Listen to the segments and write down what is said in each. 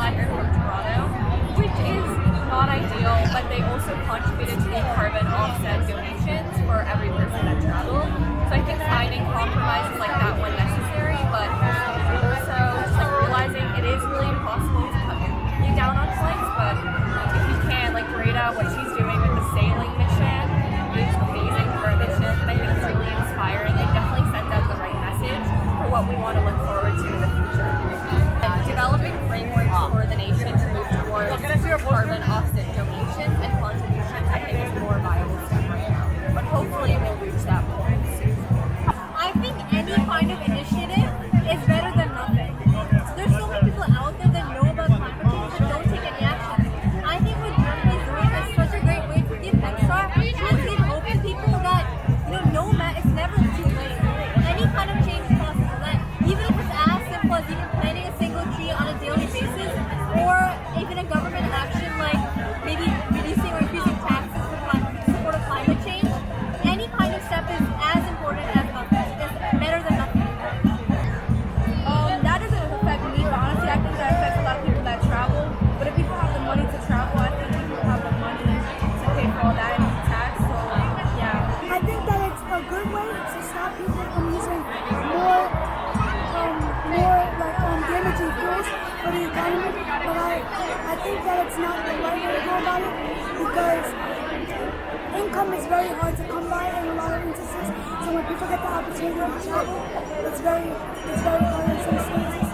fly here from Toronto, which is not ideal, but they also contributed to the carbon offset donations for every person that traveled. So I think finding compromises like that when necessary, but also just like realizing it is really impossible to cut completely down on flights, but if you can, like Greta, what she's doing with the sailing mission is amazing for a mission, and I think it's really inspiring. It definitely sends out the right message for what we want to look forward to in the future. And developing frameworks for the nation to move towards carbon offset donations and contributions, I think is a more viable step right now. But hopefully we'll reach that point soon. I think any kind of initiative is better than nothing. There's so many people out there that know about climate change but don't take any action. I think what Germany is doing is such a great way to give extra and give hope to people that, it's never too late. Any kind of change is possible. That even if it's as simple as even planting a single tree on a daily basis, or even a government action like maybe reducing or increasing taxes to support of climate change, any kind of step is as important as nothing. It's better than nothing. That doesn't affect me, but honestly, I think that affects a lot of people that travel. But if people have the money to travel, I think people have the money to pay for all that and tax. So yeah, I think that it's a good way to stop people from using more damaging fuels for the economy. But I think that it's not the right way to go about it, because income is very hard to come by in a lot of instances. So when people get the opportunity to travel, it's very hard in some instances.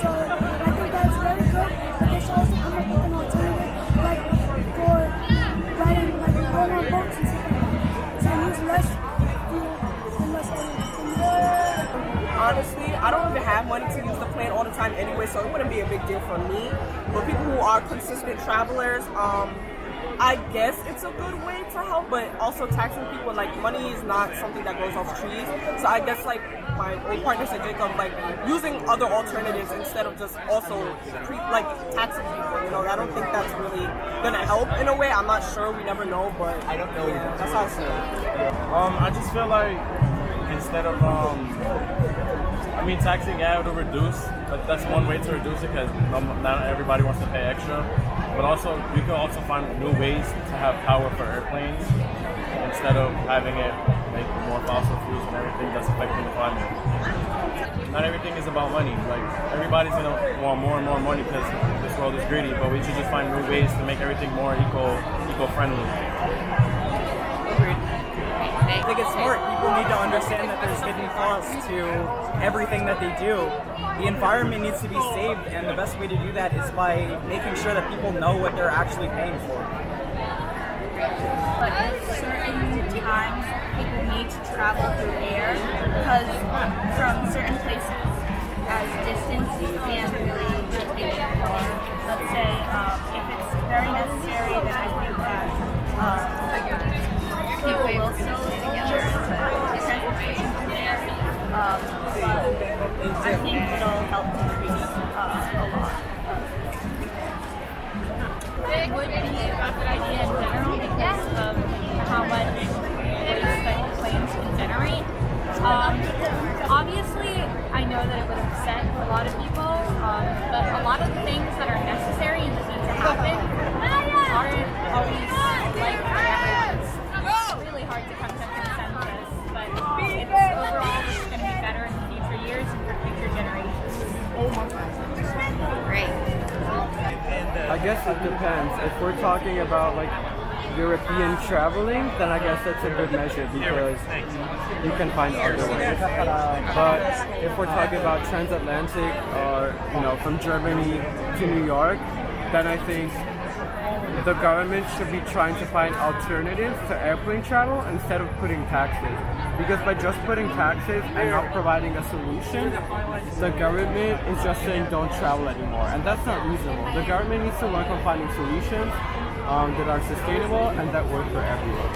So I think that's very good, but they should also come up with an alternative, like for riding, like going on boats and stuff like that. So use less fuel and less energy. Honestly, I don't even have money to use the plane all the time anyway, so it wouldn't be a big deal for me. But people who are consistent travelers, I guess it's a good way to help, but also taxing people, like, money is not something that grows off trees. So I guess, like my old partner said, Jacob, like using other alternatives instead of just also taxing people. I don't think that's really gonna help in a way. I'm not sure. We never know, but I don't know. Yeah, that's how I see it. I just feel like instead of taxing, it'll reduce, but that's one way to reduce it, because not everybody wants to pay extra. But also, you can also find new ways to have power for airplanes instead of having it make more fossil fuels and everything that's affecting the climate. Not everything is about money. Like, everybody's gonna want more and more money because this world is greedy, but we should just find new ways to make everything more eco-friendly. I think it's smart. People need to understand that there's hidden costs to everything that they do. The environment needs to be saved, and the best way to do that is by making sure that people know what they're actually paying for. But at certain times, people need to travel through air, because from certain places, as distance, you can't really take it far. Let's say if it's very necessary, then I think that people will still together transportation from there. But I think it'll help decrease a lot. It would be a good idea in general because of how much waste that planes can generate. Obviously, I know that it would upset a lot of people, but a lot of the things that are necessary and that need to happen aren't always like for everyone. It's really hard to come to a consensus, but it's overall just going to be better in the future years and for future generations. Great. I guess it depends. If we're talking about like European traveling, then I guess that's a good measure because you can find other ways. But if we're talking about transatlantic or from Germany to New York, then I think the government should be trying to find alternatives to airplane travel instead of putting taxes. Because by just putting taxes and not providing a solution, the government is just saying don't travel anymore. And that's not reasonable. The government needs to work on finding solutions that are sustainable and that work for everyone.